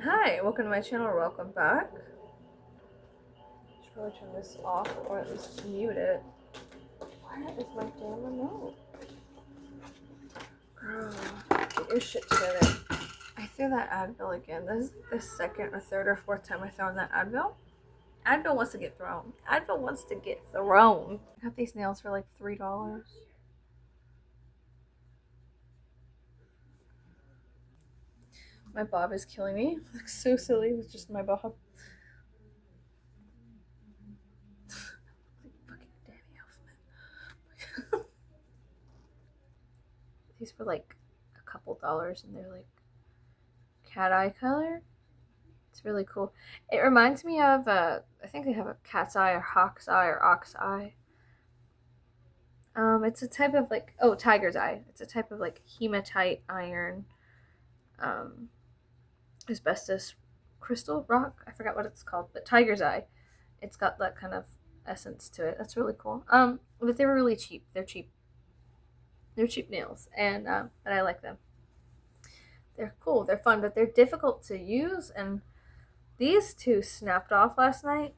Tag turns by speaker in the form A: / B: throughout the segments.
A: Hi, welcome to my channel, or welcome back. Should probably turn this off or at least mute it. Where is my damn remote? Girl, get your shit together. I threw that Advil again. This is the second or third or fourth time I thrown that Advil. Advil wants to get thrown. Advil wants to get thrown. I got these nails for like $3. My bob is killing me. Looks so silly with just my bob. Fucking Danny Elfman. These were like a couple dollars and they're like cat eye color. It's really cool. It reminds me of I think they have a cat's eye or hawk's eye or ox eye. It's a type of like tiger's eye. It's a type of like hematite iron, um, asbestos crystal rock. I forgot what it's called, but tiger's eye. It's got that kind of essence to it. That's really cool. But they were really cheap. They're cheap. They're cheap nails, and but I like them. They're cool. They're fun, but they're difficult to use. And these two snapped off last night.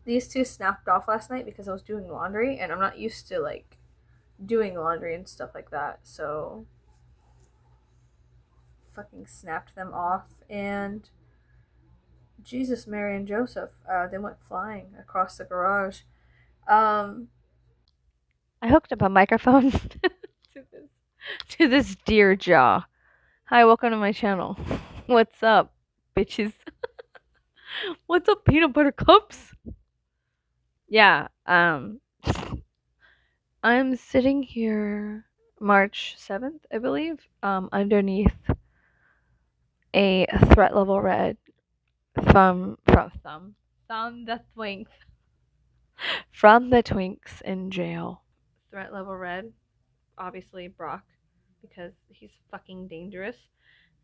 A: Because I was doing laundry, and I'm not used to like doing laundry and stuff like that. So fucking snapped them off, and Jesus, Mary, and Joseph, they went flying across the garage. I hooked up a microphone to this deer jaw. Hi, welcome to my channel. What's up, bitches? What's up, peanut butter cups? Yeah, I'm sitting here March 7th, I believe, underneath a threat level red from the Twinks. From the Twinks in jail. Threat level red, obviously Brock, because he's fucking dangerous.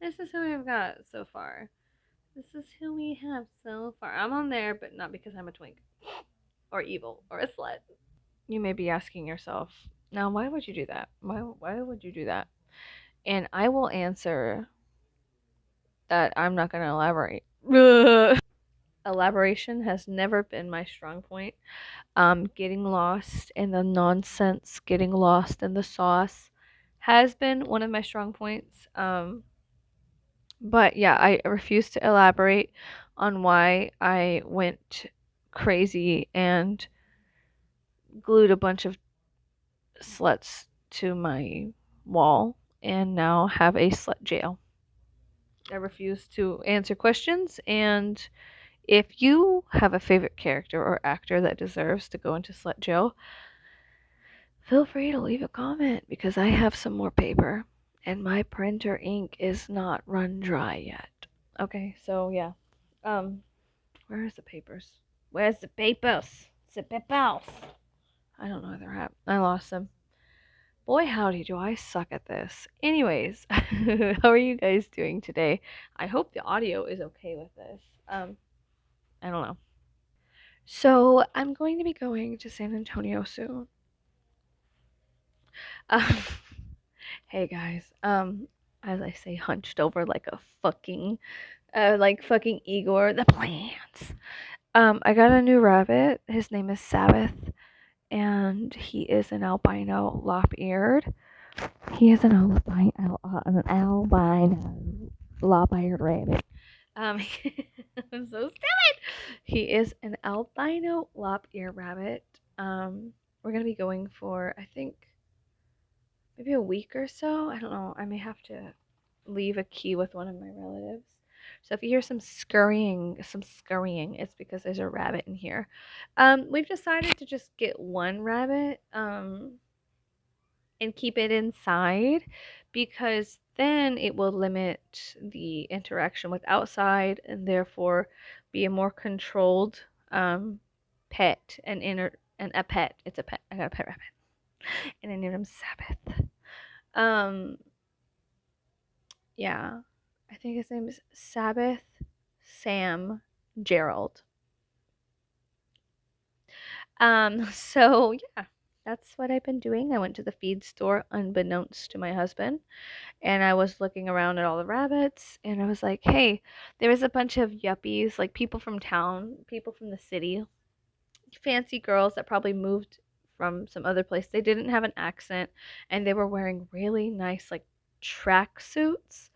A: This is who we've got so far. I'm on there, but not because I'm a twink. Or evil. Or a slut. You may be asking yourself, now why would you do that? Why would you do that? And I will answer that I'm not going to elaborate. Elaboration has never been my strong point. Getting lost in the nonsense, getting lost in the sauce has been one of my strong points. But yeah, I refuse to elaborate on why I went crazy and glued a bunch of sluts to my wall and now have a slut jail. I refuse to answer questions, and if you have a favorite character or actor that deserves to go into slut jail, feel free to leave a comment because I have some more paper and my printer ink is not run dry yet. Okay, so yeah. Where's the papers? Where's the papers? The papers. I don't know where they're at. I lost them. Boy, howdy, do I suck at this. Anyways, how are you guys doing today? I hope the audio is okay with this. I don't know. So, I'm going to be going to San Antonio soon. Um, hey guys. As I say, hunched over like a fucking, fucking Igor the plants. I got a new rabbit. His name is Sabbath, and he is an albino lop-eared. He is an albino lop-eared rabbit. I'm so stupid. He is an albino lop-eared rabbit. We're gonna be going for I think maybe a week or so. I don't know. I may have to leave a key with one of my relatives. So if you hear some scurrying, it's because there's a rabbit in here. We've decided to just get one rabbit, and keep it inside because then it will limit the interaction with outside and therefore be a more controlled pet and a pet. It's a pet. I got a pet rabbit. And I named him Sabbath. Yeah. I think his name is Sabbath Sam Gerald. So yeah. that's what I've been doing. I went to the feed store unbeknownst to my husband, and I was looking around at all the rabbits, and I was like, hey, there was a bunch of yuppies, like people from town, people from the city, fancy girls that probably moved from some other place. They didn't have an accent, and they were wearing really nice, like, track suits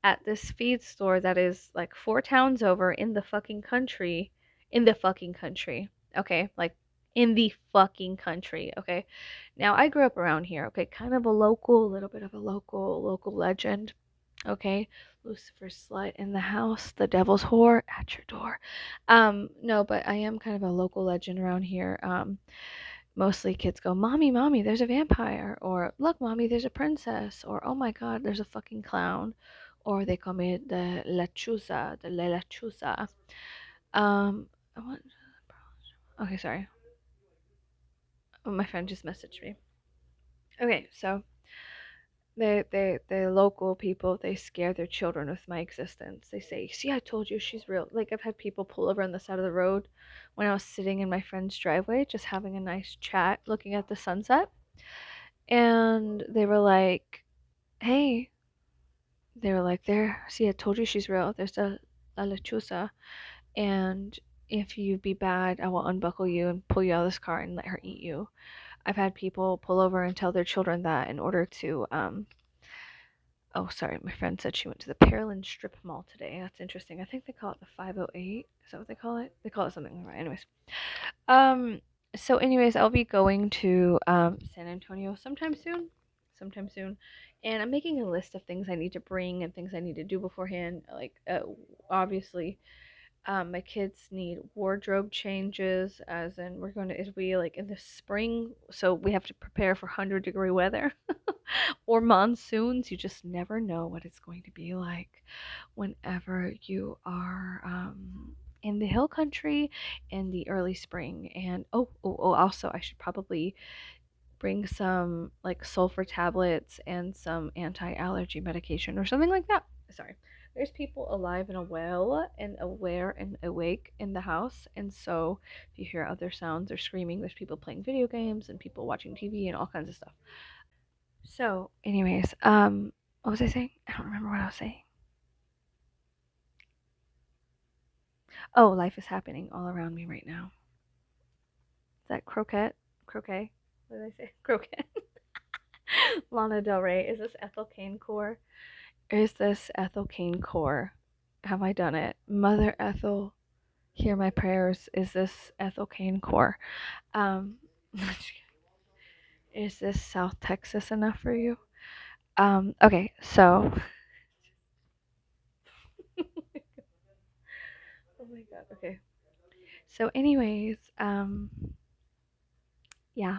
A: at this feed store that is like 4 towns over in the fucking country. In the fucking country. Okay? Like, in the fucking country. Okay? Now, I grew up around here. Okay? Kind of a local, a little bit of a local legend. Okay? Lucifer's slut in the house, the devil's whore at your door. No, but I am kind of a local legend around here. Mostly kids go, Mommy, Mommy, there's a vampire. Or, Look, Mommy, there's a princess. Or, Oh my God, there's a fucking clown. Or they call me the lechuza, the lechuza. Um, what? Okay, sorry. Oh, my friend just messaged me. Okay, so the local people, they scare their children with my existence. They say, "See, I told you she's real." Like, I've had people pull over on the side of the road when I was sitting in my friend's driveway, just having a nice chat, looking at the sunset, and they were like, "Hey," they were like, "There, see, I told you she's real. There's a lechuza, and if you be bad, I will unbuckle you and pull you out of this car and let her eat you." I've had people pull over and tell their children that in order to oh, sorry, my friend said she went to the Pearland Strip Mall today. That's interesting. I think they call it the 508. Is that what they call it? They call it something like that. Anyways. Um, anyways, I'll be going to San Antonio sometime soon. Sometime soon. And I'm making a list of things I need to bring and things I need to do beforehand. Like, obviously, my kids need wardrobe changes, as in it'll be like in the spring, so we have to prepare for 100-degree weather or monsoons. You just never know what it's going to be like whenever you are in the hill country in the early spring. And also, I should probably bring some like sulfur tablets and some anti-allergy medication or something like that. Sorry. There's people alive and well and aware and awake in the house, and so if you hear other sounds or screaming, there's people playing video games and people watching TV and all kinds of stuff. So, anyways, what was I saying? I don't remember what I was saying. Oh, life is happening all around me right now. Is that croquette? Croquet? What did I say? Croquette. Lana Del Rey. Is this Ethel Cain Core? Is this Ethel Cain Core? Have I done it? Mother Ethel, hear my prayers. Is this Ethel Cain Core? Um, is this South Texas enough for you? Okay, so. Oh my god, okay. So, anyways, yeah,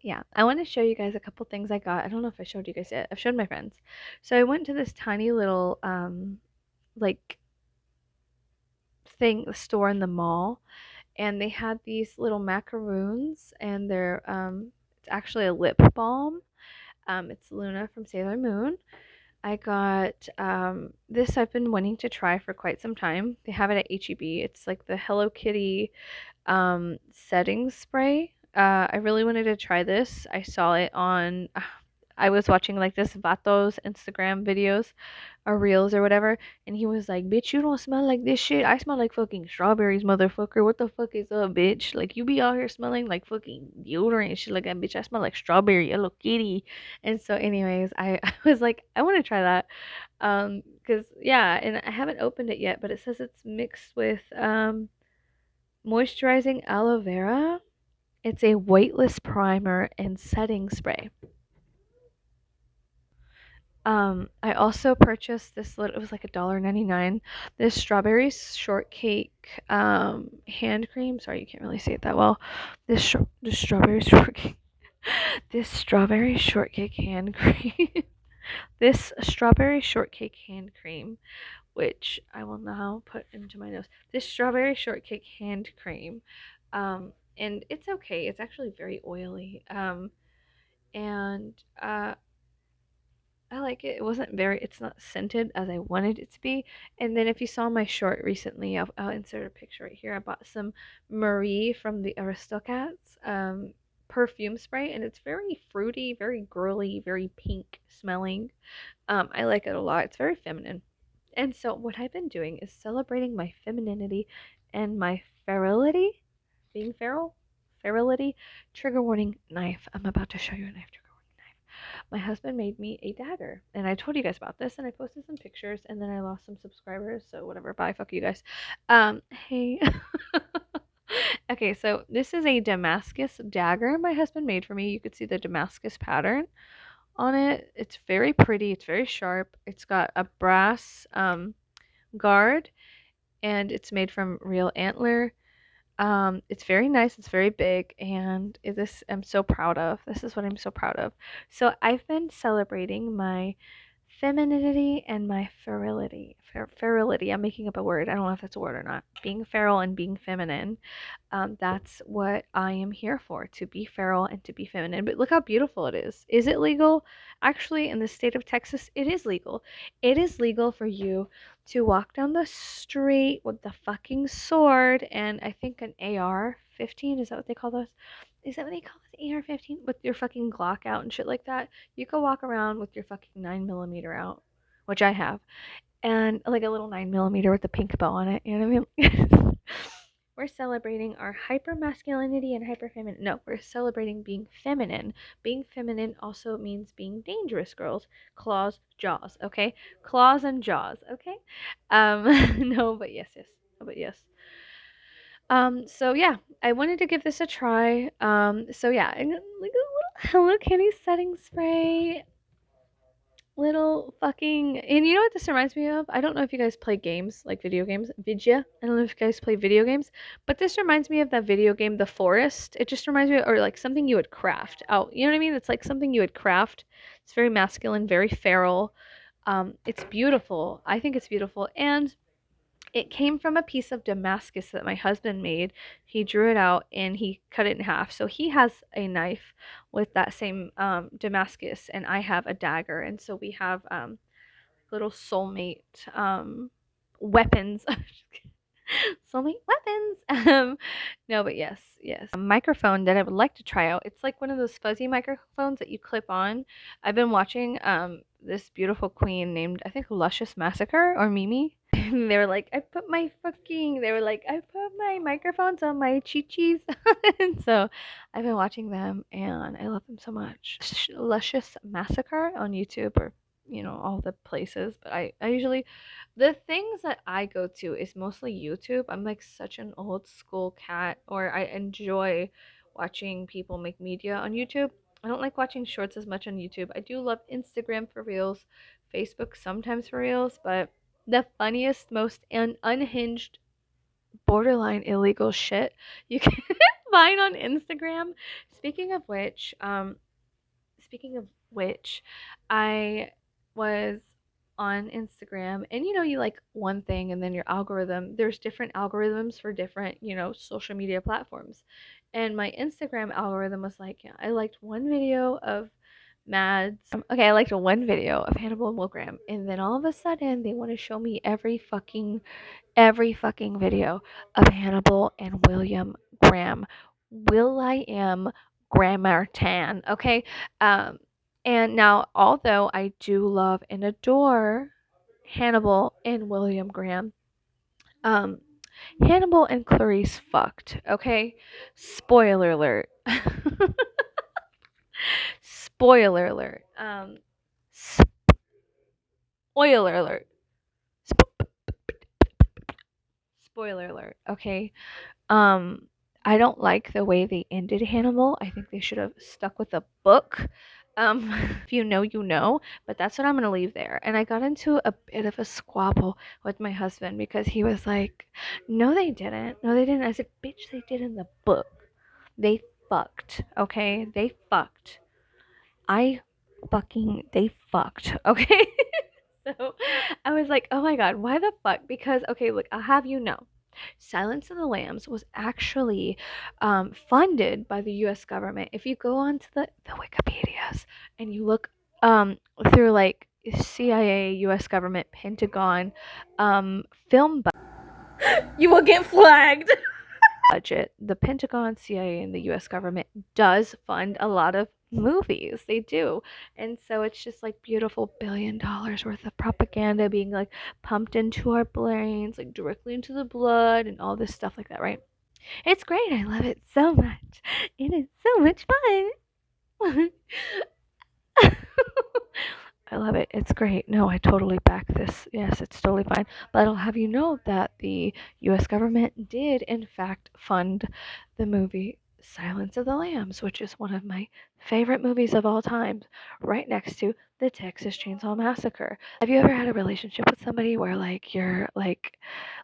A: yeah. I want to show you guys a couple things I got. I don't know if I showed you guys yet. I've showed my friends. So, I went to this tiny little, like, store in the mall, and they had these little macaroons, and it's actually a lip balm. It's Luna from Sailor Moon. I got this I've been wanting to try for quite some time. They have it at HEB. It's like the Hello Kitty setting spray. I really wanted to try this. I saw it on I was watching like this Vato's Instagram videos or reels or whatever, and he was like, "Bitch, you don't smell like this shit. I smell like fucking strawberries, motherfucker. What the fuck is up, bitch? Like, you be out here smelling like fucking deodorant and shit like that, bitch. I smell like strawberry, Hello Kitty." And so, anyways, I was like, I want to try that, cause yeah, and I haven't opened it yet, but it says it's mixed with moisturizing aloe vera. It's a weightless primer and setting spray. I also purchased this little, it was like $1.99. This strawberry shortcake hand cream. Sorry, you can't really see it that well. This strawberry shortcake. This strawberry shortcake hand cream. This strawberry shortcake hand cream, which I will now put into my nose. This strawberry shortcake hand cream. And it's okay. It's actually very oily. And I like it. It wasn't it's not scented as I wanted it to be. And then if you saw my short recently, I'll insert a picture right here. I bought some Marie from the Aristocats perfume spray, and it's very fruity, very girly, very pink smelling. I like it a lot. It's very feminine. And so what I've been doing is celebrating my femininity and my ferility, being feral, ferility. Trigger warning, knife. I'm about to show you a knife. Trigger warning, knife. My husband made me a dagger, and I told you guys about this, and I posted some pictures, and then I lost some subscribers, so whatever. Bye, fuck you guys. Hey. Okay, so this is a Damascus dagger my husband made for me. You could see the Damascus pattern on it. It's very pretty. It's very sharp. It's got a brass guard, and it's made from real antler. It's very nice. It's very big, and this I'm so proud of. This is what I'm so proud of. So I've been celebrating my femininity and my ferility. Ferility. I'm making up a word. I don't know if that's a word or not. Being feral and being feminine. That's what I am here for, to be feral and to be feminine. But look how beautiful it is. Is it legal? Actually, in the state of Texas, it is legal. It is legal for you to walk down the street with the fucking sword and I think an AR-15. Is that what they call those? Is that what they call it? AR-15? With your fucking Glock out and shit like that. You can walk around with your fucking 9mm out, which I have, and like a little 9mm with a pink bow on it. You know what I mean? We're celebrating our hyper masculinity and hyper feminine. No, we're celebrating being feminine. Being feminine also means being dangerous, girls. Claws, jaws, okay? Claws and jaws, okay? No, but yes, yes. But yes. So yeah, I wanted to give this a try. So yeah, like a little Hello Kitty setting spray, little fucking, and you know what this reminds me of? I don't know if you guys play games, like video games, Vidya. I don't know if you guys play video games, but this reminds me of that video game, The Forest. It just reminds me or like something you would craft out. You know what I mean? It's like something you would craft. It's very masculine, very feral. It's beautiful. I think it's beautiful. And it came from a piece of Damascus that my husband made. He drew it out and he cut it in half. So he has a knife with that same Damascus, and I have a dagger. And so we have little soulmate weapons. Soulmate weapons. No, but yes, yes. A microphone that I would like to try out. It's like one of those fuzzy microphones that you clip on. I've been watching this beautiful queen named, I think, Luscious Massacre or Mimi. They were like, they were like, I put my microphones on my chi-chis. And so I've been watching them and I love them so much. Luscious Massacre on YouTube or, all the places. But I usually, the things that I go to is mostly YouTube. I'm like such an old school cat, or I enjoy watching people make media on YouTube. I don't like watching shorts as much on YouTube. I do love Instagram for reels, Facebook sometimes for reels, but the funniest, most unhinged, borderline illegal shit you can find on Instagram. Speaking of which, I was on Instagram, and you like one thing and then your algorithm, there's different algorithms for different, social media platforms. And my Instagram algorithm was like, yeah, I liked one video of Mads. Okay, I liked one video of Hannibal and Will Graham, and then all of a sudden they want to show me every fucking video of Hannibal and William Graham. Will.I.am Gramertan, okay? And now, although I do love and adore Hannibal and William Graham, um, Hannibal and Clarice fucked, okay? Spoiler alert. Spoiler alert. Spoiler alert. Spoiler alert, okay? Um, I don't like the way they ended Hannibal. I think they should have stuck with the book. If you know, you know, but that's what I'm gonna leave there. And I got into a bit of a squabble with my husband because he was like, "No, they didn't. No, they didn't." I said, "Bitch, they did in the book. They fucked. Okay, they fucked. They fucked. Okay." So I was like, "Oh my god, why the fuck?" Because okay, look, I'll have you know. Silence of the Lambs was actually funded by the U.S. government. If you go onto the Wikipedias and you look through like CIA, U.S. government, Pentagon, film, you will get flagged. budget. The Pentagon, CIA, and the US government does fund a lot of movies. They do. And so it's just like beautiful $1 billion worth of propaganda being like pumped into our brains, like directly into the blood and all this stuff like that, right? It's great. I love it so much. It is so much fun. I love it. It's great. No, I totally back this. Yes, it's totally fine. But I'll have you know that the US government did, in fact, fund the movie Silence of the Lambs, which is one of my favorite movies of all time, right next to the Texas Chainsaw Massacre. Have you ever had a relationship with somebody where like you're like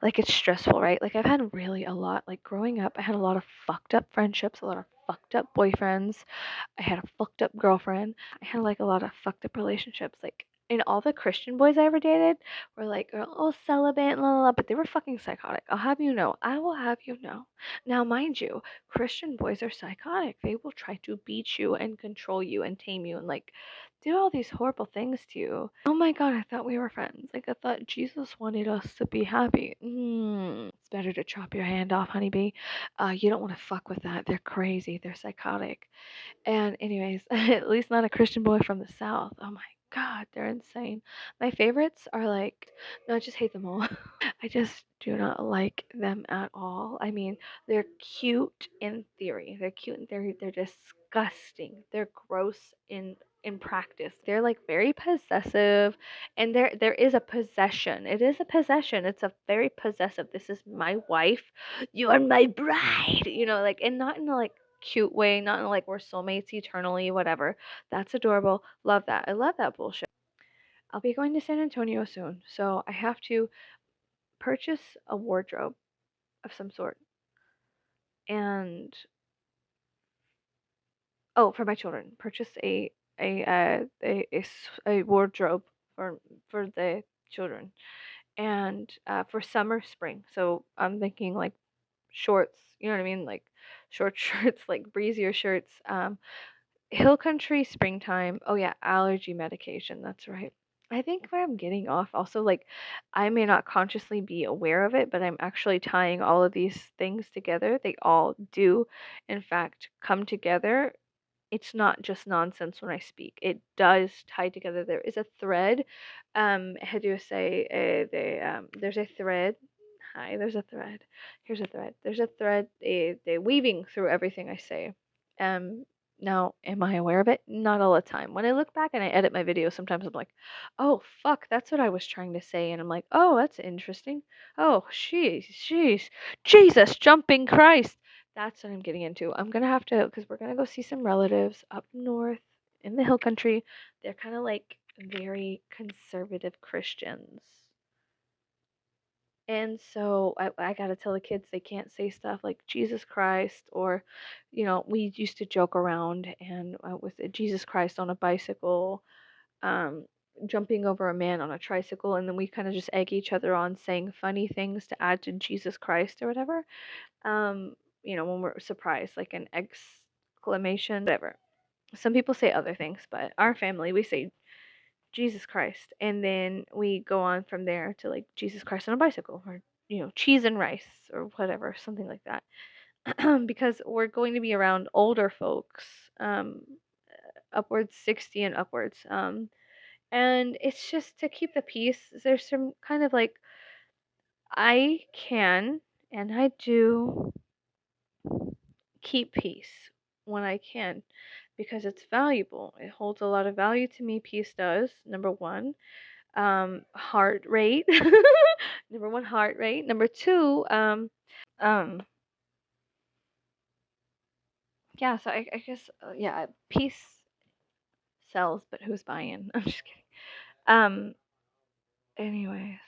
A: it's stressful, right? Like I've had really a lot like growing up, I had a lot of fucked up friendships, a lot of fucked up boyfriends. I had a fucked up girlfriend. I had like a lot of fucked up relationships. Like, and all the Christian boys I ever dated were like, oh, celibate, la la la, but they were fucking psychotic. I'll have you know. I will have you know. Now, mind you, Christian boys are psychotic. They will try to beat you and control you and tame you and like do all these horrible things to you. Oh my god, I thought we were friends. Like, I thought Jesus wanted us to be happy. It's better to chop your hand off, honeybee. You don't want to fuck with that. They're crazy. They're psychotic. And anyways, at least not a Christian boy from the South. Oh my God, they're insane. My favorites are like, no, I just hate them all. I just do not like them at all. I mean, they're cute in theory. They're cute in theory. They're disgusting. They're gross in practice. They're like very possessive, and there is a possession. It is a possession. It's a very possessive. This is my wife. You are my bride. You know, like, and not in a like cute way, not in like we're soulmates eternally, whatever. That's adorable. Love that. I love that bullshit. I'll be going to San Antonio soon, so I have to purchase a wardrobe of some sort. And oh, for my children, purchase a wardrobe for the children, and for summer, spring. So I'm thinking like shorts. You know what I mean? Like short shirts, like breezier shirts. Hill country, springtime. Oh yeah, allergy medication. That's right. I think where I'm getting off also, like, I may not consciously be aware of it, but I'm actually tying all of these things together. They all do, in fact, come together. It's not just nonsense when I speak. It does tie together. There is a thread. How do you say? There's a thread. Hi, there's a thread. Here's a thread. There's a thread. They weaving through everything I say. Um, now, am I aware of it? Not all the time. When I look back and I edit my videos, sometimes I'm like, oh, fuck, that's what I was trying to say. And I'm like, oh, that's interesting. Oh, sheesh, Jesus, jumping Christ. That's what I'm getting into. I'm going to have to, because we're going to go see some relatives up north in the hill country. They're kind of like very conservative Christians. And so I gotta tell the kids they can't say stuff like Jesus Christ, or, we used to joke around and with Jesus Christ on a bicycle, um, jumping over a man on a tricycle, and then we kind of just egg each other on saying funny things to add to Jesus Christ or whatever. Um, when we're surprised, like an exclamation, whatever. Some people say other things, but our family, we say Jesus Christ. And then we go on from there to like Jesus Christ on a bicycle, or, cheese and rice or whatever, something like that. Because we're going to be around older folks, upwards 60 and upwards. And it's just to keep the peace. There's some kind of like, I can and I do keep peace when I can, because it's valuable. It holds a lot of value to me. Peace does. Number one, heart rate. Number one, heart rate. Number two, um, yeah. So I guess, yeah, peace sells, but who's buying? I'm just kidding. Um, anyways,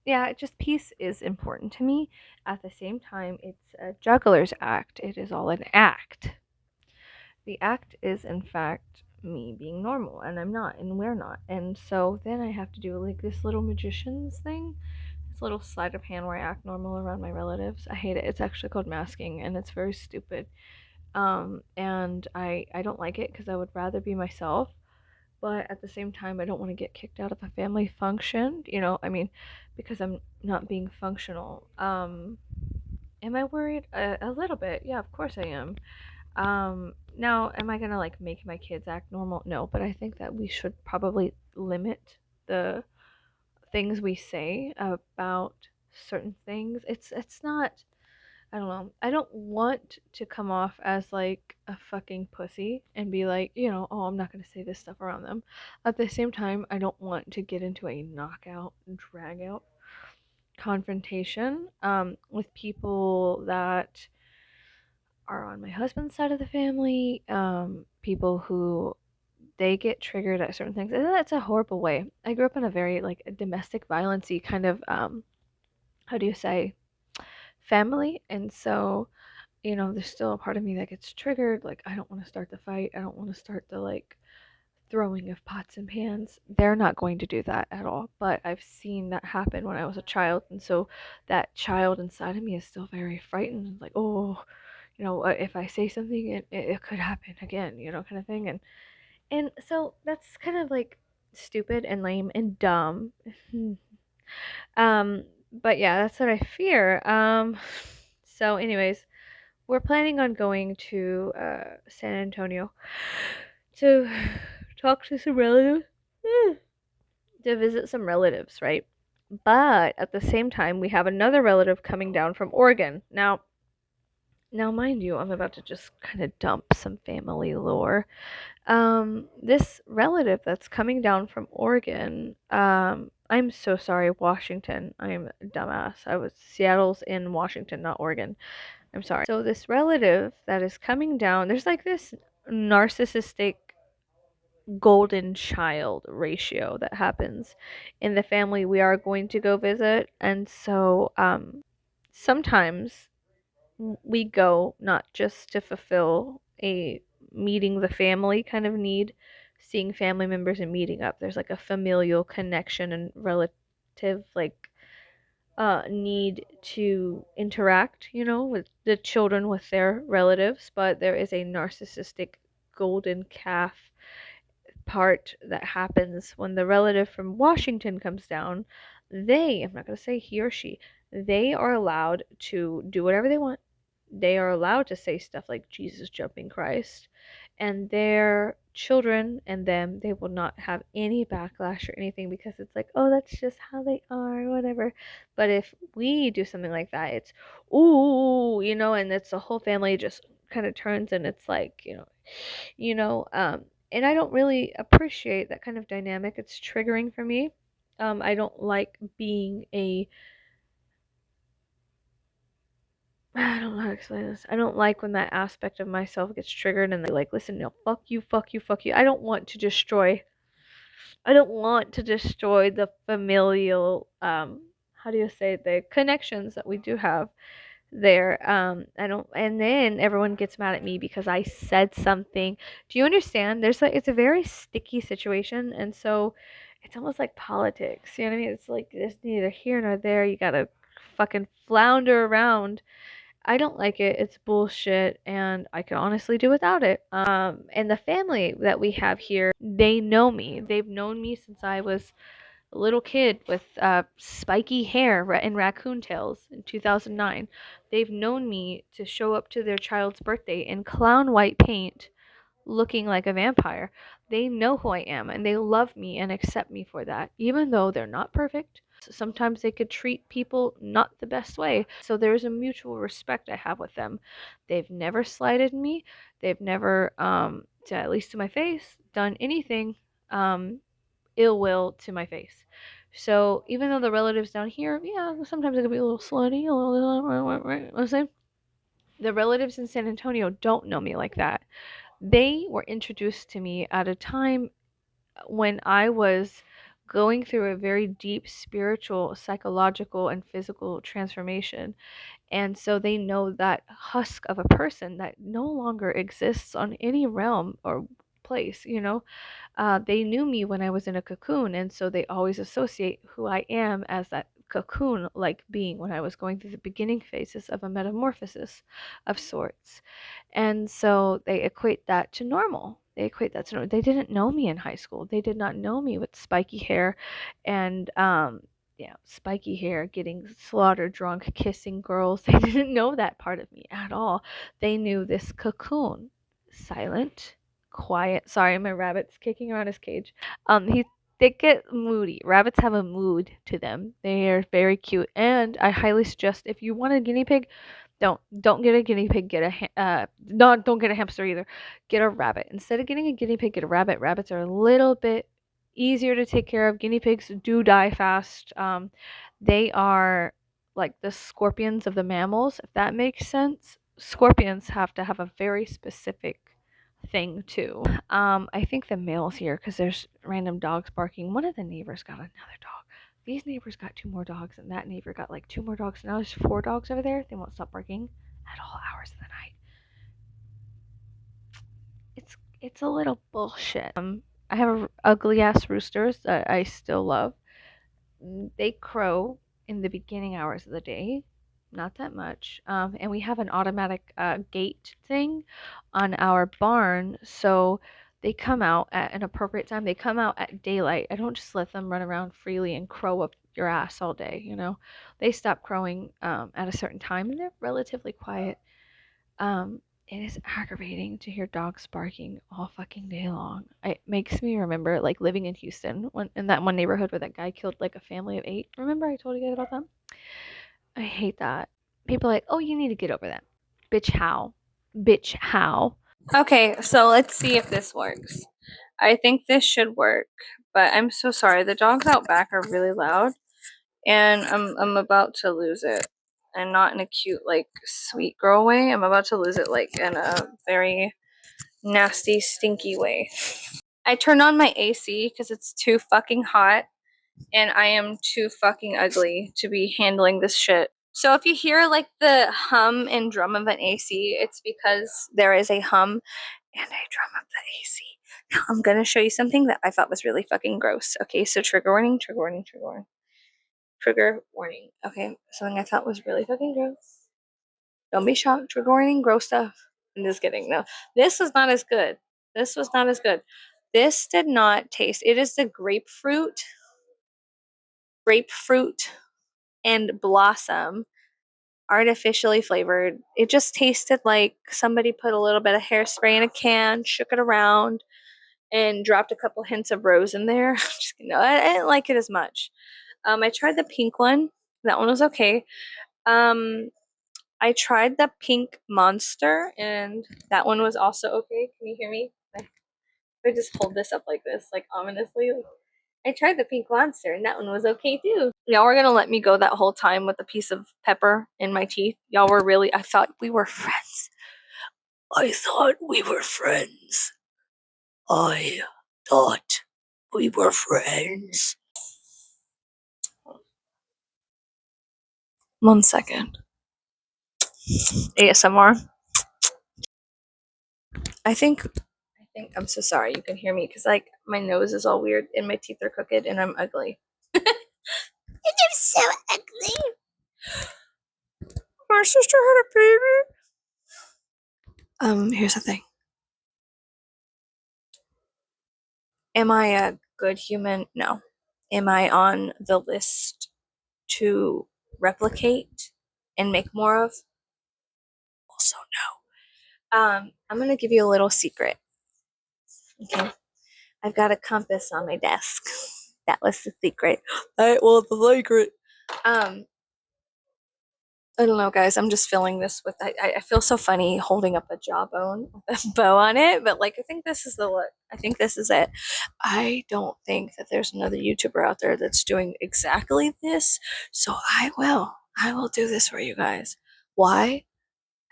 A: yeah, just peace is important to me. At the same time, it's a juggler's act. It is all an act. The act is, in fact, me being normal, and I'm not, and we're not. And so then I have to do like this little magician's thing, this little sleight of hand where I act normal around my relatives. I hate it. It's actually called masking, and it's very stupid. And I don't like it because I would rather be myself, but at the same time, I don't want to get kicked out of a family function. I mean, because I'm not being functional. Am I worried? A little bit. Yeah, of course I am. Now, am I gonna like make my kids act normal? No, but I think that we should probably limit the things we say about certain things. It's not, I don't know. I don't want to come off as like a fucking pussy and be like, oh, I'm not going to say this stuff around them. At the same time, I don't want to get into a knockout, drag out confrontation with people that are on my husband's side of the family, people who they get triggered at certain things. And that's a horrible way. I grew up in a very like domestic violencey kind of how do you say family, and so there's still a part of me that gets triggered. Like, I don't want to start the fight. I don't want to start the like throwing of pots and pans. They're not going to do that at all. But I've seen that happen when I was a child. And so that child inside of me is still very frightened. Like, oh, if I say something, it could happen again, kind of thing. And so that's kind of like stupid and lame and dumb. But yeah, that's what I fear. So anyways, we're planning on going to San Antonio to talk to some relatives, to visit some relatives, right? But at the same time, we have another relative coming down from Oregon. Now, mind you, I'm about to just kind of dump some family lore. This relative that's coming down from Oregon, I'm so sorry, Washington. I'm a dumbass. Seattle's in Washington, not Oregon. I'm sorry. So this relative that is coming down, there's like this narcissistic golden child ratio that happens in the family we are going to go visit. And so sometimes we go not just to fulfill a meeting the family kind of need, seeing family members and meeting up. There's like a familial connection and relative like need to interact, with the children with their relatives, but there is a narcissistic golden calf part that happens when the relative from Washington comes down. I'm not going to say he or she, they are allowed to do whatever they want. They are allowed to say stuff like Jesus jumping Christ, and their children and them, they will not have any backlash or anything because it's like, oh, that's just how they are, whatever. But if we do something like that, it's ooh, and it's the whole family just kind of turns, and it's like, you know, um, and I don't really appreciate that kind of dynamic. It's triggering for me. I don't like being I don't know how to explain this. I don't like when that aspect of myself gets triggered and they're like, listen, no, fuck you, fuck you, fuck you. I don't want to destroy the familial, how do you say it, the connections that we do have there. I don't, and then everyone gets mad at me because I said something. Do you understand? It's a very sticky situation. And so it's almost like politics. You know what I mean? It's like, there's neither here nor there. You gotta fucking flounder around. I don't like it. It's bullshit, and I could honestly do without it. And the family that we have here, they know me. They've known me since I was a little kid with spiky hair and raccoon tails in 2009. They've known me to show up to their child's birthday in clown white paint looking like a vampire. They know who I am and they love me and accept me for that, even though they're not perfect. Sometimes they could treat people not the best way. So there's a mutual respect I have with them. They've never slighted me. They've never, at least to my face, done anything ill will to my face. So even though the relatives down here, yeah, sometimes it could be a little slutty, a little, I'm saying the relatives in San Antonio don't know me like that. They were introduced to me at a time when I was going through a very deep spiritual, psychological, and physical transformation. And so they know that husk of a person that no longer exists on any realm or place, they knew me when I was in a cocoon, and so they always associate who I am as that cocoon like being when I was going through the beginning phases of a metamorphosis of sorts. And so they equate that to normal. They equate that to normal. They didn't know me in high school. They did not know me with spiky hair and yeah, spiky hair, getting slaughtered drunk, kissing girls. They didn't know that part of me at all. They knew this cocoon, silent, quiet. Sorry, my rabbit's kicking around his cage. He they get moody. Rabbits have a mood to them. They are very cute, and I highly suggest if you want a guinea pig, don't get a guinea pig. Get a not don't get a hamster either. Get a rabbit. Instead of getting a guinea pig, get a rabbit. Rabbits are a little bit easier to take care of. Guinea pigs do die fast. They are like the scorpions of the mammals, if that makes sense. Scorpions have to have a very specific thing too. I think the male's here because there's random dogs barking. One of the neighbors got another dog. These neighbors got two more dogs, and that neighbor got like two more dogs. Now there's four dogs over there. They won't stop barking at all hours of the night. It's a little bullshit. I have ugly ass roosters that I still love. They crow in the beginning hours of the day, not that much. And we have an automatic gate thing on our barn, so they come out at an appropriate time. They come out at daylight. I don't just let them run around freely and crow up your ass all day, you know. They stop crowing at a certain time, and they're relatively quiet. It is aggravating to hear dogs barking all fucking day long. It makes me remember like living in Houston when in that one neighborhood where that guy killed like a family of 8. Remember I told you guys about them? I hate that. People are like, "Oh, you need to get over that." Bitch, how? Bitch, how? Okay, so let's see if this works. I think this should work, but I'm so sorry. The dogs out back are really loud, and I'm about to lose it. And not in a cute, like, sweet girl way. I'm about to lose it, like, in a very nasty, stinky way. I turned on my AC because it's too fucking hot, and I am too fucking ugly to be handling this shit. So if you hear, like, the hum and drum of an AC, it's because there is a hum and a drum of the AC. Now I'm gonna show you something that I thought was really fucking gross. Okay, so trigger warning, trigger warning, trigger warning. Trigger warning. Okay, something I thought was really fucking gross. Don't be shocked. Trigger warning, gross stuff. I'm just kidding. No, this was not as good. This was not as good. This did not taste. It is the grapefruit and blossom artificially flavored. It just tasted like somebody put a little bit of hairspray in a can, shook it around, and dropped a couple hints of rose in there. Just kidding. No, I didn't like it as much. I tried the pink one. That one was okay. Um, I tried the pink monster, and that one was also okay. Can you hear me? I just hold this up like this, like ominously. Like, I tried the pink monster, and that one was okay too. Y'all were gonna let me go that whole time with a piece of pepper in my teeth. Y'all were really. I thought we were friends. I thought we were friends. I thought we were friends. 1 second. ASMR. I think I'm so sorry you can hear me because like my nose is all weird and my teeth are crooked and I'm ugly. And you're so ugly. My sister had a baby. Here's the thing. Am I a good human? No. Am I on the list to replicate and make more of? Also no. I'm gonna give you a little secret. Okay. I've got a compass on my desk. That was the secret. That was the secret. I don't know, guys. I'm just filling this with. I feel so funny holding up a jawbone with a bow on it, but like I think this is the look. I think this is it. I don't think that there's another YouTuber out there that's doing exactly this, so I will. I will do this for you guys. Why?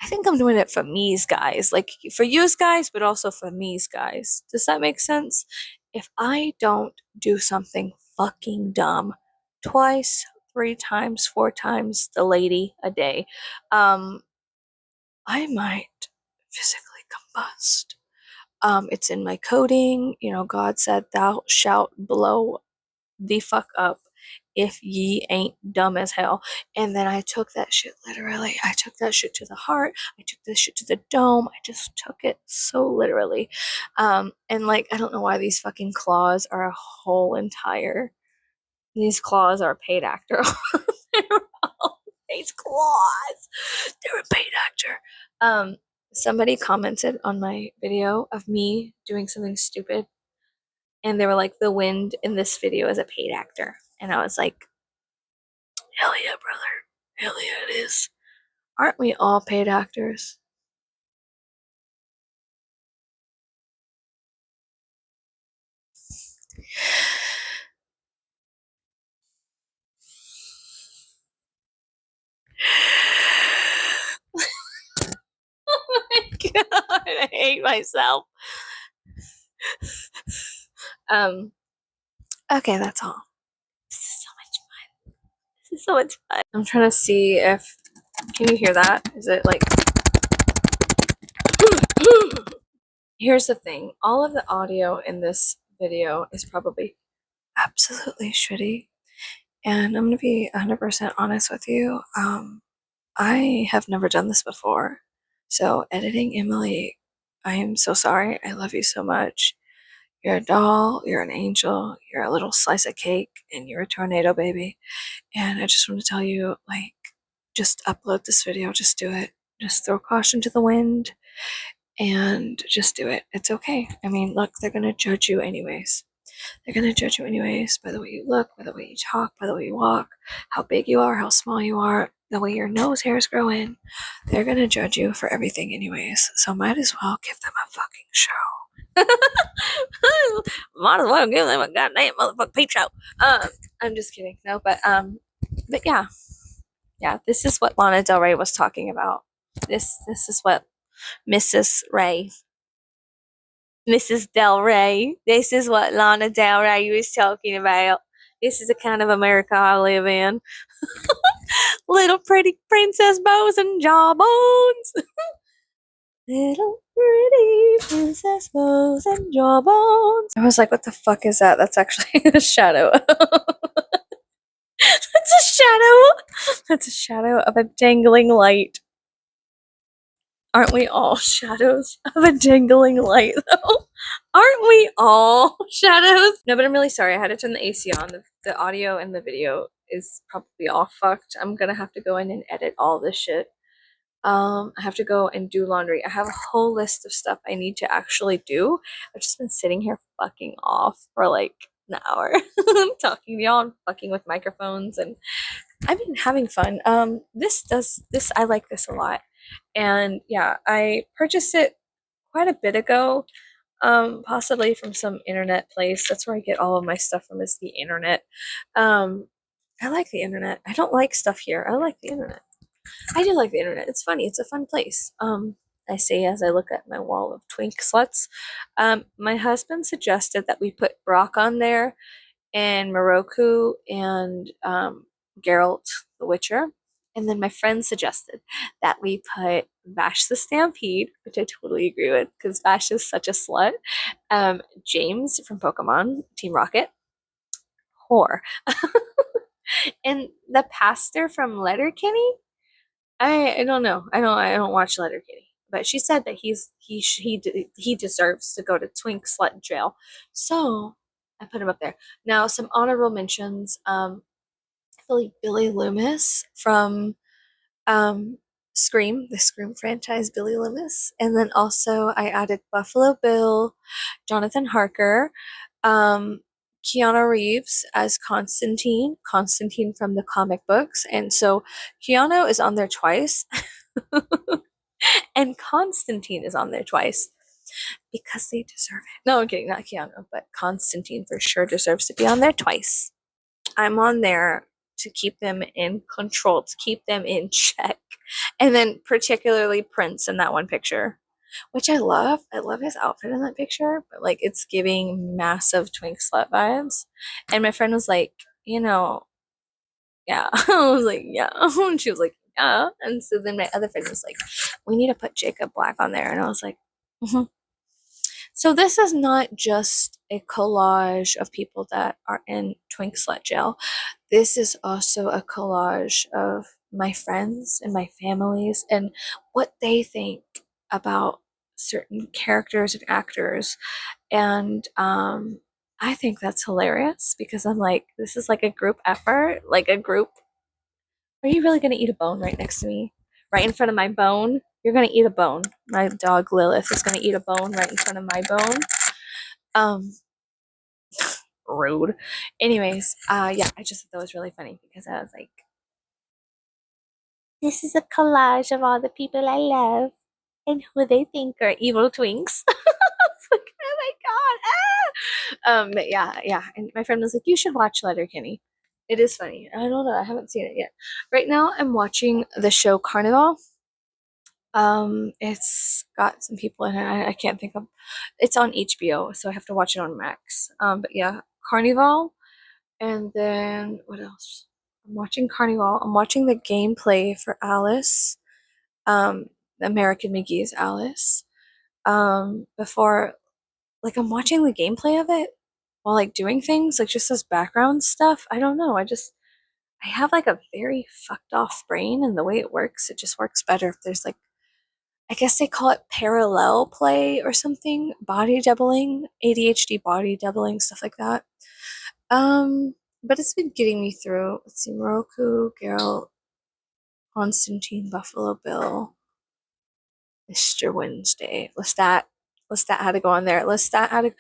A: I think I'm doing it for me's guys, like for you's guys, but also for me's guys. Does that make sense? If I don't do something fucking dumb twice, 3 times, 4 times the lady a day, I might physically combust. It's in my coding. You know, God said, "Thou shalt blow the fuck up if ye ain't dumb as hell." And then I took that shit literally. I took that shit to the heart. I took this shit to the dome. I just took it so literally. And like, I don't know why these fucking claws are a whole entire These claws are a paid actor. These claws. They're a paid actor. Somebody commented on my video of me doing something stupid, and they were like, the wind in this video is a paid actor. And I was like, hell yeah, brother. Hell yeah, it is. Aren't we all paid actors? Oh my god, I hate myself. Okay, that's all. This is so much fun. This is so much fun. I'm trying to see if, can you hear that? Is it like, here's the thing. All of the audio in this video is probably absolutely shitty. And I'm gonna be 100% honest with you. I have never done this before. So editing Emily, I am so sorry. I love you so much. You're a doll, you're an angel, you're a little slice of cake, and you're a tornado baby. And I just want to tell you, like, just upload this video, just do it. Just throw caution to the wind and just do it. It's okay. I mean, look, they're gonna judge you anyways. They're gonna judge you anyways by the way you look, by the way you talk, by the way you walk, how big you are, how small you are, the way your nose hairs grow in. They're gonna judge you for everything anyways. So might as well give them a fucking show. Might as well give them a goddamn motherfucking peep show. I'm just kidding. No, but yeah. Yeah, this is what Lana Del Rey was talking about. This is what Mrs. Ray, Mrs. Del Rey. This is what Lana Del Rey was talking about. This is the kind of America I live in. Little pretty princess bows and jawbones. Little pretty princess bows and jawbones. I was like, what the fuck is that? That's actually a shadow. That's a shadow. That's a shadow of a dangling light. Aren't we all shadows of a dangling light, though? Aren't we all shadows? No, but I'm really sorry. I had to turn the AC on. The audio and the video is probably all fucked. I'm gonna have to go in and edit all this shit. I have to go and do laundry. I have a whole list of stuff I need to actually do. I've just been sitting here fucking off for like an hour talking to y'all and fucking with microphones, and I've been having fun. This I like this a lot. And yeah, I purchased it quite a bit ago, possibly from some internet place. That's where I get all of my stuff from, is the internet. I like the internet. I don't like stuff here. I like the internet. I do like the internet. It's funny. It's a fun place. I say as I look at my wall of twink sluts. My husband suggested that we put Brock on there, and Moroku, and Geralt the Witcher. And then my friend suggested that we put Vash the Stampede, which I totally agree with because Vash is such a slut. James from Pokemon, Team Rocket, whore. And the pastor from Letterkenny, I don't know. I don't watch Letterkenny, but she said that he deserves to go to twink slut jail. So I put him up there. Now some honorable mentions. I believe Billy Loomis from Scream, the Scream franchise, Billy Loomis. And then also I added Buffalo Bill, Jonathan Harker, Keanu Reeves as Constantine, Constantine from the comic books. And so Keanu is on there twice, and Constantine is on there twice because they deserve it. No, I'm kidding, not Keanu, but Constantine for sure deserves to be on there twice. I'm on there to keep them in control, to keep them in check. And then particularly Prince in that one picture, which I love. I love his outfit in that picture, but like it's giving massive twink slut vibes. And my friend was like, yeah. I was like, yeah. And she was like, yeah. And so then my other friend was like, we need to put Jacob Black on there. And I was like, mm-hmm. So this is not just a collage of people that are in twink slut jail. This is also a collage of my friends and my families and what they think about certain characters and actors. And I think that's hilarious because I'm like, this is like a group effort, like a group. Are you really going to eat a bone right next to me? Right in front of my bone? You're going to eat a bone. My dog Lilith is going to eat a bone right in front of my bone. Um, rude. Anyways, yeah, I just thought that was really funny because I was like, this is a collage of all the people I love and who they think are evil twinks. I was like, oh my god, ah! But yeah. And my friend was like, you should watch Letterkenny. It is funny. I don't know. I haven't seen it yet. Right now, I'm watching the show Carnival. It's got some people in it. I can't think of. It's on HBO, so I have to watch it on Max. But yeah, Carnival, and then what else? I'm watching Carnival. I'm watching the gameplay for Alice. Um, American McGee's Alice. Before, like, I'm watching the gameplay of it while like doing things, like just as background stuff. I don't know. I have like a very fucked off brain, and the way it works, it just works better if there's like, I guess they call it parallel play or something, body doubling, ADHD body doubling, stuff like that. But it's been getting me through. Let's see, Moroku, Geralt, Constantine, Buffalo Bill, Mr. Wednesday. Lestat had to go on there. Lestat,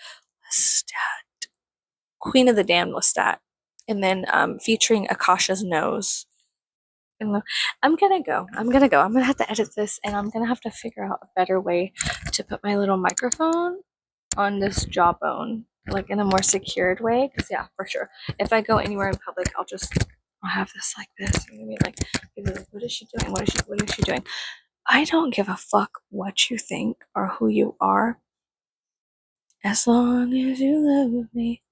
A: Queen of the Damned Lestat. And then featuring Akasha's Nose. And I'm gonna go. I'm gonna have to edit this, and I'm gonna have to figure out a better way to put my little microphone on this jawbone, like in a more secured way. Because yeah, for sure, if I go anywhere in public, I'll have this like this. I'm gonna be like, what is she doing? What is she doing? I don't give a fuck what you think or who you are, as long as you love me.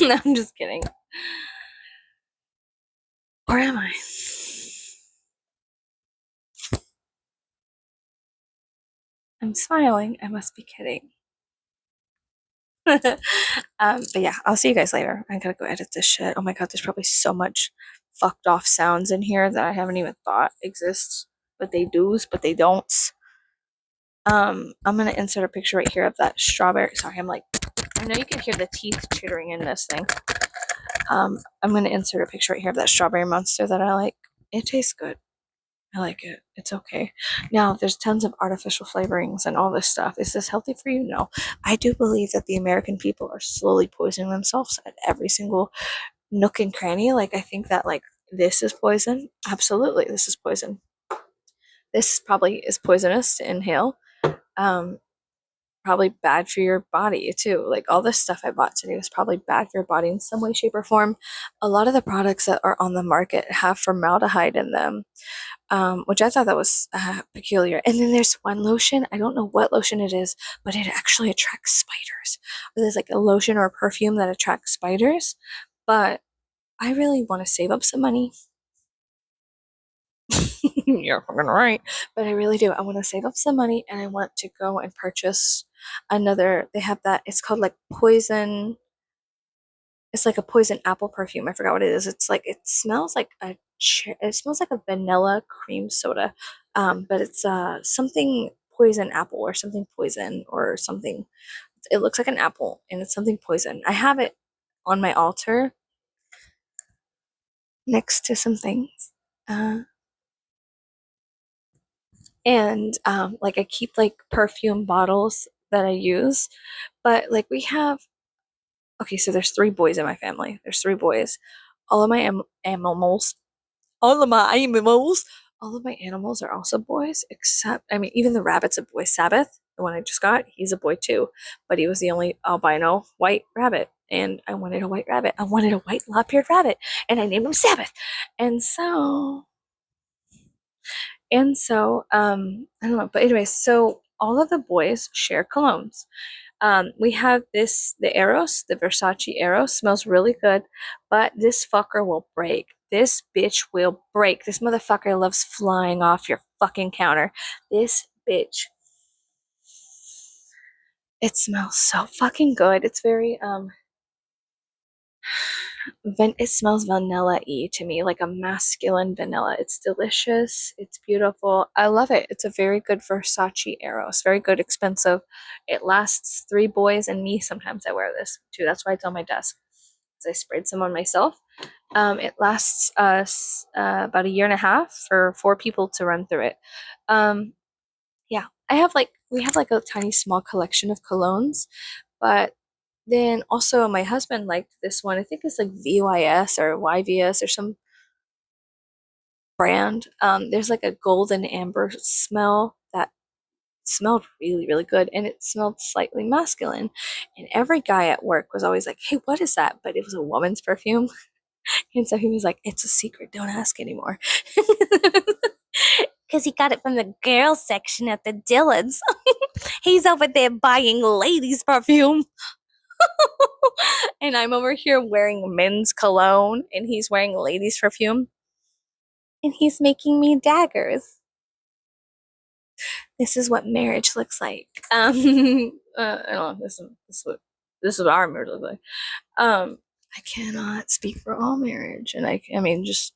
A: No, I'm just kidding. Or am I? I'm smiling. I must be kidding. But yeah, I'll see you guys later. I gotta go edit this shit. Oh my god, there's probably so much fucked off sounds in here that I haven't even thought exists, but they do's, but they don'ts. I'm gonna insert a picture right here of that strawberry. Sorry, I know you can hear the teeth chittering in this thing. I'm gonna insert a picture right here of that strawberry monster that I like. It tastes good. I like it. It's okay. Now, there's tons of artificial flavorings and all this stuff. Is this healthy for you? No. I do believe that the American people are slowly poisoning themselves at every single nook and cranny. Like, I think that, like, this is poison. Absolutely, this is poison. This probably is poisonous to inhale. Um, Probably bad for your body too. Like all this stuff I bought today was probably bad for your body in some way, shape, or form. A lot of the products that are on the market have formaldehyde in them, which I thought that was peculiar. And then there's one lotion. I don't know what lotion it is, but it actually attracts spiders. There's like a lotion or a perfume that attracts spiders. But I really want to save up some money. You're fucking right. But I really do. I want to save up some money and I want to go and purchase another. They have that. It's called like poison. It's like a poison apple perfume. I forgot what it is. It's like it smells like it smells like a vanilla cream soda. But it's something poison apple or something poison or something. It looks like an apple and it's something poison. I have it on my altar next to some things. Uh, and like I keep like perfume bottles that I use, but like we have okay, so there's three boys in my family. There's three boys. All of my animals, all of my animals, all of my animals are also boys, except I mean, even the rabbit's a boy. Sabbath, the one I just got, he's a boy too, but he was the only albino white rabbit, and I wanted a white rabbit. I wanted a white lop-eared rabbit, and I named him Sabbath. And so I don't know, but anyways, so all of the boys share colognes. We have the Eros, the Versace Eros, smells really good, but this fucker will break. This bitch will break. This motherfucker loves flying off your fucking counter. This bitch. It smells so fucking good. It's very It smells vanilla-y to me, like a masculine vanilla. It's delicious. It's beautiful. I love it. It's a very good Versace arrow. It's very good, expensive. It lasts three boys and me. Sometimes I wear this too. That's why it's on my desk. I sprayed some on myself. It lasts us about a year and a half for four people to run through it. Um, yeah, we have like a tiny small collection of colognes, but then also my husband liked this one. I think it's like VYS or YVS or some brand. There's like a golden amber smell that smelled really, really good, and it smelled slightly masculine. And every guy at work was always like, "Hey, what is that?" But it was a woman's perfume. And so he was like, "It's a secret. Don't ask anymore." Because he got it from the girls section at the Dillard's. He's over there buying ladies' perfume. And I'm over here wearing men's cologne, and he's wearing ladies' perfume. And he's making me daggers. This is what marriage looks like. I don't know. This is what our marriage looks like. I cannot speak for all marriage, and I mean, just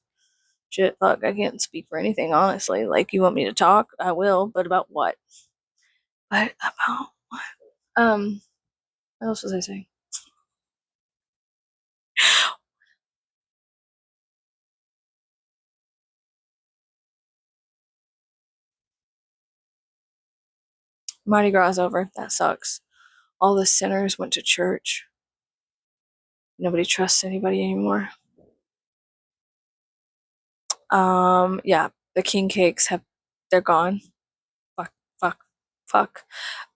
A: shit, fuck, I can't speak for anything, honestly. Like, you want me to talk? I will, but about what? But about what? What else was I saying? Mardi Gras is over. That sucks. All the sinners went to church. Nobody trusts anybody anymore. Yeah, the king cakes they're gone. Fuck, fuck, fuck.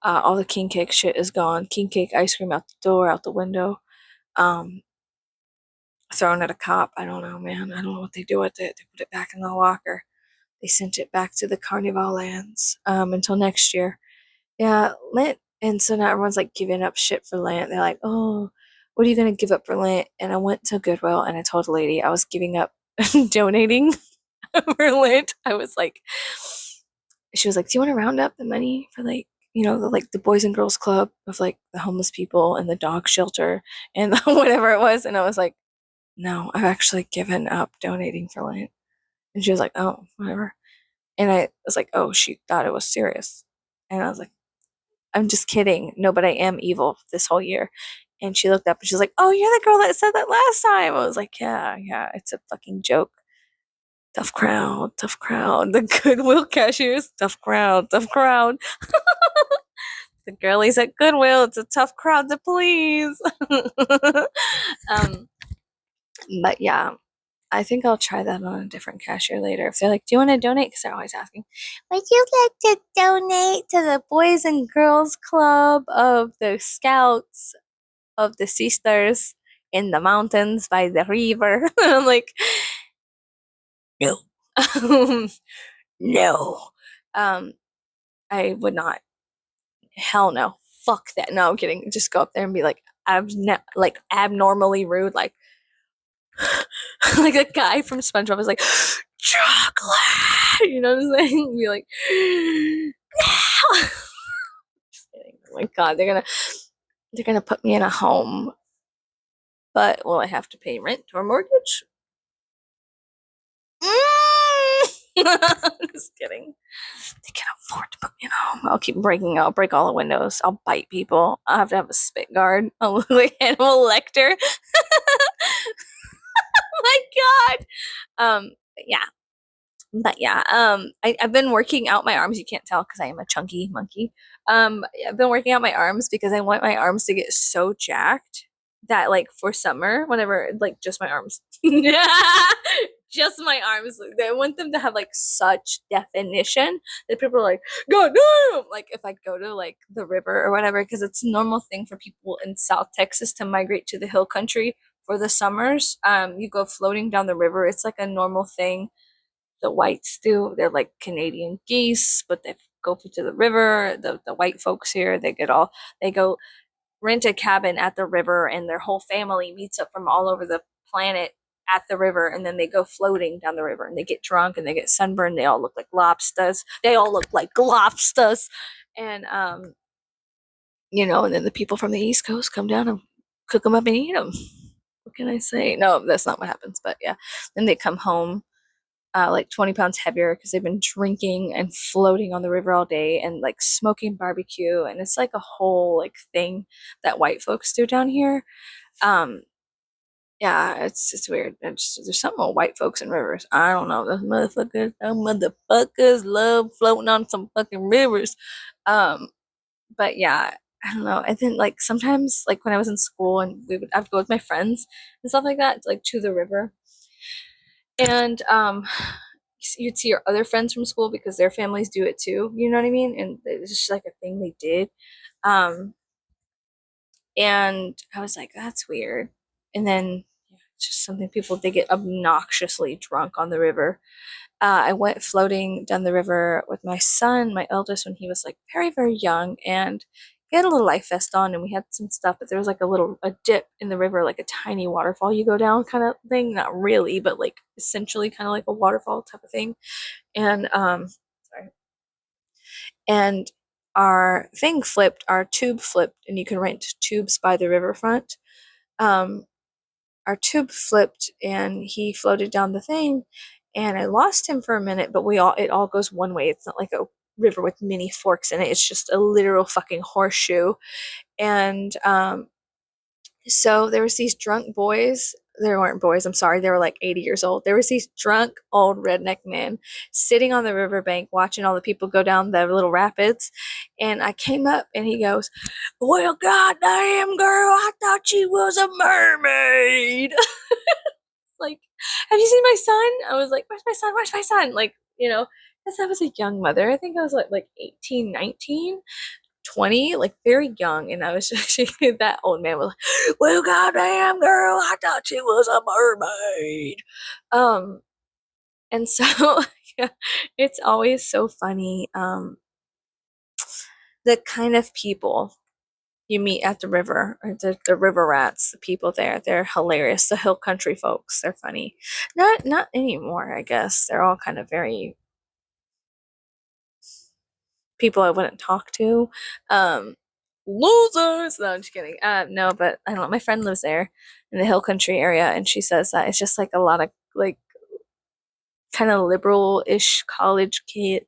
A: All the king cake shit is gone. King cake ice cream out the door, out the window. Um, Thrown at a cop. I don't know, man. I don't know what they do with it. They put it back in the locker. They sent it back to the Carnival lands until next year. Yeah, Lent. And so now everyone's like giving up shit for Lent. They're like, oh, what are you going to give up for Lent? And I went to Goodwill and I told a lady I was giving up donating for Lent. I was like, she was like, do you want to round up the money for like, the Boys and Girls Club of like the homeless people and the dog shelter and whatever it was? And I was like, no, I've actually given up donating for Lent. And she was like, oh, whatever. And I was like, oh, she thought it was serious. And I was like, I'm just kidding. No, but I am evil this whole year. And she looked up and she's like, oh, you're the girl that said that last time. I was like, yeah, it's a fucking joke. Tough crowd, tough crowd. The Goodwill cashiers, tough crowd, tough crowd. The girlies at Goodwill, it's a tough crowd to please. um, but yeah, I think I'll try that on a different cashier later. If they're like, do you want to donate? Because they're always asking, would you like to donate to the Boys and Girls Club of the Scouts of the Sisters in the mountains by the river? I'm like, no. No. Um, I would not. Hell no. Fuck that. No, I'm kidding. Just go up there and be like, abnormally rude, like, like a guy from SpongeBob was like, chocolate. You know what I'm saying? Be like, no. Just kidding. Oh my god, they're gonna put me in a home, but will I have to pay rent or mortgage? Just kidding. They can afford to put me in a home. I'll break all the windows. I'll bite people. I'll have to have a spit guard. I'll look like Hannibal Lecter. Oh my god. Yeah. But yeah, I've been working out my arms. You can't tell because I am a chunky monkey. I've been working out my arms because I want my arms to get so jacked that, like, for summer, whenever, like, just my arms, just my arms, I want them to have like such definition that people are like, God damn! Like, if I go to like the river or whatever, because it's a normal thing for people in South Texas to migrate to the hill country for the summers. You go floating down the river. It's like a normal thing the whites do. They're like Canadian geese, but they go to the river. The white folks here, they go rent a cabin at the river, and their whole family meets up from all over the planet at the river, and then they go floating down the river, and they get drunk and they get sunburned. They all look like lobsters. And and then the people from the East Coast come down and cook them up and eat them. what can I say? No, that's not what happens, but yeah. Then they come home like 20 pounds heavier because they've been drinking and floating on the river all day and like smoking barbecue. And it's like a whole like thing that white folks do down here. Um, yeah, it's weird. There's something about white folks and rivers. I don't know. Those motherfuckers love floating on some fucking rivers. Um, but yeah, I don't know. And then like sometimes like when I was in school and I'd go with my friends and stuff like that, like to the river. And you'd see your other friends from school because their families do it too. You know what I mean? And it's just like a thing they did. Um, and I was like, that's weird. And then yeah, it's just something people they get obnoxiously drunk on the river. I went floating down the river with my son, my eldest, when he was like very, very young, and he had a little life vest on, and we had some stuff, but there was like a dip in the river, like a tiny waterfall you go down kind of thing. Not really, but like essentially kind of like a waterfall type of thing. And sorry, and our thing flipped, our tube flipped, and you can rent tubes by the riverfront. Um, our tube flipped and he floated down the thing and I lost him for a minute, but it all goes one way. It's not like a river with many forks in it. It's just a literal fucking horseshoe. And so there was these drunk boys. There weren't boys, I'm sorry. They were like 80 years old. There was these drunk old redneck men sitting on the riverbank watching all the people go down the little rapids. And I came up and he goes, "Well, goddamn girl, I thought she was a mermaid." Like, "Have you seen my son?" I was like, "Where's my son? Where's my son?" Like, because I was a young mother. I think I was like 18, 19, 20, like very young. And I was just, that old man was like, "Well, goddamn girl, I thought she was a mermaid." Um, and so, yeah, it's always so funny. The kind of people you meet at the river, or the river rats, the people there, they're hilarious. The hill country folks, they're funny. Not anymore, I guess. They're all kind of very people I wouldn't talk to. Um, Losers. No, I'm just kidding. No, but I don't know. My friend lives there in the hill country area, and she says that it's just like a lot of like kind of liberal-ish college kids.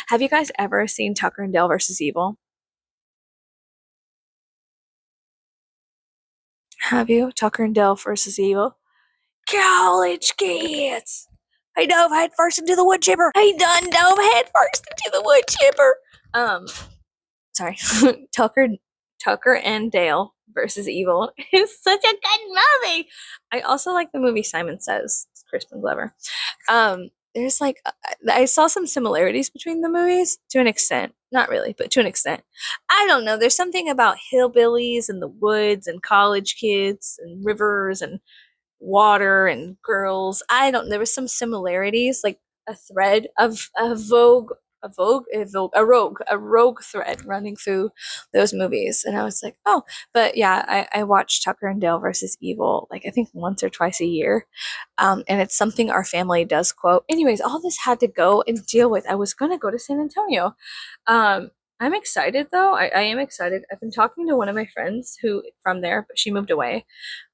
A: Have you guys ever seen Tucker and Dale versus Evil? Have you? Tucker and Dale versus Evil? College kids. He dove head first into the wood chipper. He done dove head first into the wood chipper. Sorry, Tucker, Tucker and Dale versus Evil is such a good movie. I also like the movie Simon Says. It's Crispin Glover. There's like I saw some similarities between the movies to an extent. Not really, but to an extent. I don't know. There's something about hillbillies and the woods and college kids and rivers and water and girls. I don't. There was some similarities, like a thread of a rogue thread running through those movies, and I was like, oh, but yeah, I watched Tucker and Dale versus Evil like I think once or twice a year, and it's something our family does quote. Anyways, all this had to go and deal with. I was gonna go to San Antonio. I'm excited though. I am excited. I've been talking to one of my friends who from there, but she moved away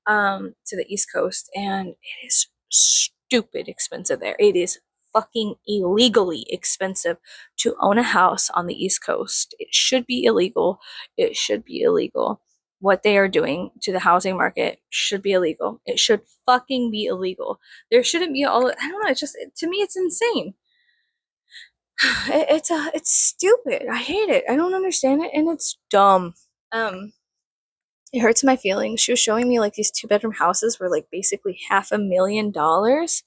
A: to the East Coast, and it is stupid expensive there. It is fucking illegally expensive to own a house on the East Coast. It should be illegal. It should be illegal. What they are doing to the housing market should be illegal. It should fucking be illegal. There shouldn't be all. I don't know. It's just to me, it's insane. It's stupid. I hate it. I don't understand it, and it's dumb. Um, it hurts my feelings. She was showing me like these two-bedroom houses were like basically $500,000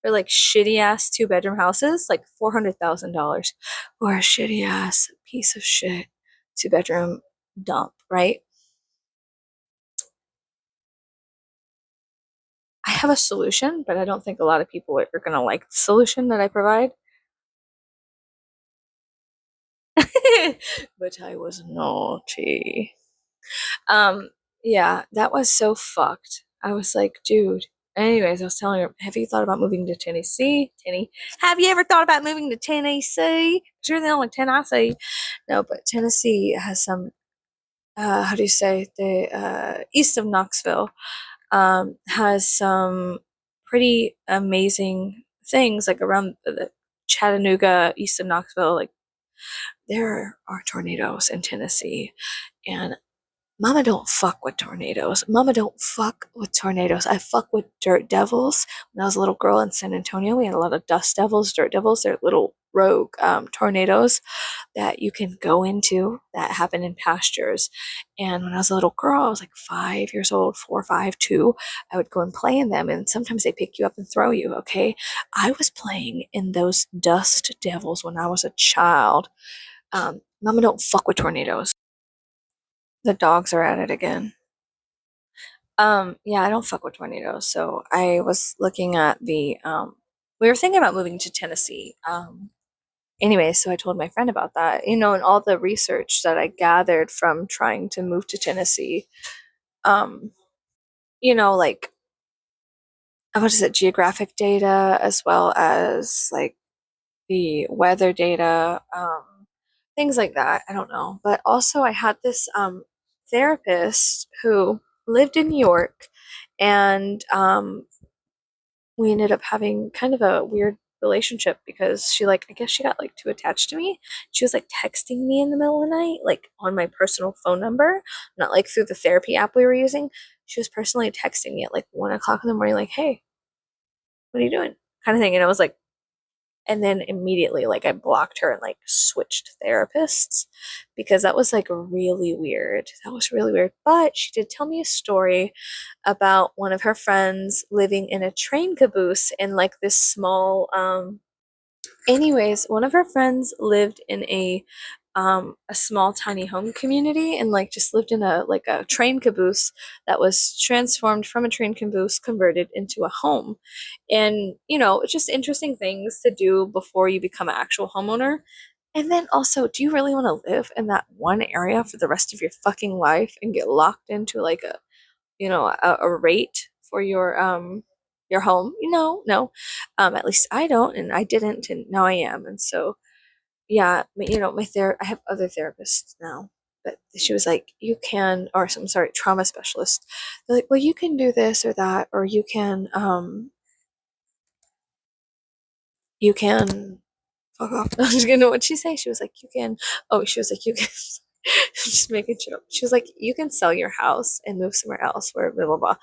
A: for like shitty ass two-bedroom houses, like $400,000 or a shitty ass piece of shit two-bedroom dump, right? I have a solution, but I don't think a lot of people are gonna like the solution that I provide. But I was naughty. Um, yeah, that was so fucked. I was like, dude. Anyways, I was telling her, have you thought about moving to Tennessee? Have you ever thought about moving to Tennessee? 'Cause you're the only Tennessee. No, but Tennessee has some. how do you say, the east of Knoxville, has some pretty amazing things like around the Chattanooga, east of Knoxville. Like there are tornadoes in Tennessee, and Mama don't fuck with tornadoes. Mama don't fuck with tornadoes. I fuck with dirt devils. When I was a little girl in San Antonio, we had a lot of dust devils, dirt devils. They're little rogue tornadoes that you can go into that happen in pastures. And when I was a little girl, I was like 5 years old, 4, 5, 2. I would go and play in them, and sometimes they pick you up and throw you. Okay, I was playing in those dust devils when I was a child. Mama don't fuck with tornadoes. The dogs are at it again. Yeah, I don't fuck with tornadoes. So I was looking at the we were thinking about moving to Tennessee. Anyway, so I told my friend about that, and all the research that I gathered from trying to move to Tennessee. Um, like what is it, geographic data as well as like the weather data, things like that. I don't know. But also I had this therapist who lived in New York, and we ended up having kind of a weird relationship because I guess she got like too attached to me. She was like texting me in the middle of the night, like on my personal phone number, not like through the therapy app we were using. She was personally texting me at like 1 o'clock in the morning, like, "Hey, what are you doing?" kind of thing. And I was like, and then immediately like I blocked her and like switched therapists because that was like really weird. That was really weird. But she did tell me a story about one of her friends living in a train caboose in like this small anyways, one of her friends lived in a small tiny home community, and like just lived in a train caboose that was transformed from a train caboose converted into a home. And it's just interesting things to do before you become an actual homeowner. And then also, do you really want to live in that one area for the rest of your fucking life and get locked into like a rate for your home? No. At least I don't, and I didn't, and now I am. And so yeah, I have other therapists now, but she was like, you can, or I'm sorry, trauma specialist. They're like, well, you can do this or that, or you can fuck off. I'm just gonna know what she say. She was like, you can. Oh, she was like, you can. Just make a joke. She was like, you can sell your house and move somewhere else, where blah blah blah.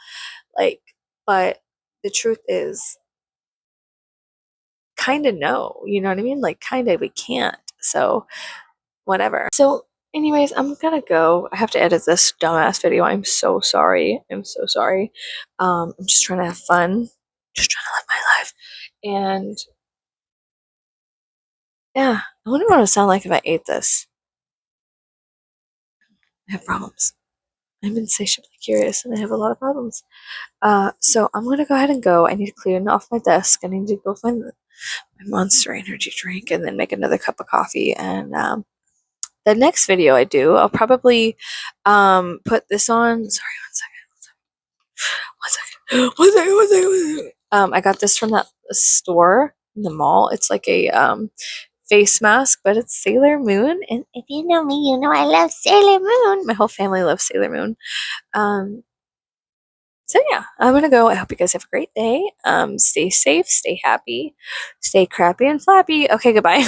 A: Like, but the truth is, kind of no. You know what I mean? Like, kind of we can't. So whatever. So, anyways, I'm gonna go. I have to edit this dumbass video. I'm so sorry. I'm so sorry. I'm just trying to have fun, just trying to live my life. And yeah, I wonder what it would sound like if I ate this. I have problems. I'm insatiably curious and I have a lot of problems. So I'm gonna go ahead and go. I need to clean off my desk. I need to go find my Monster Energy drink and then make another cup of coffee. And the next video I do, I'll probably put this on. Sorry, one second. One second. One second. One second. One second. I got this from that store in the mall. It's like a face mask, but it's Sailor Moon. And if you know me, you know I love Sailor Moon. My whole family loves Sailor Moon. Um, so yeah, I'm gonna go. I hope you guys have a great day. Stay safe, stay happy, stay crappy and flappy. Okay, goodbye.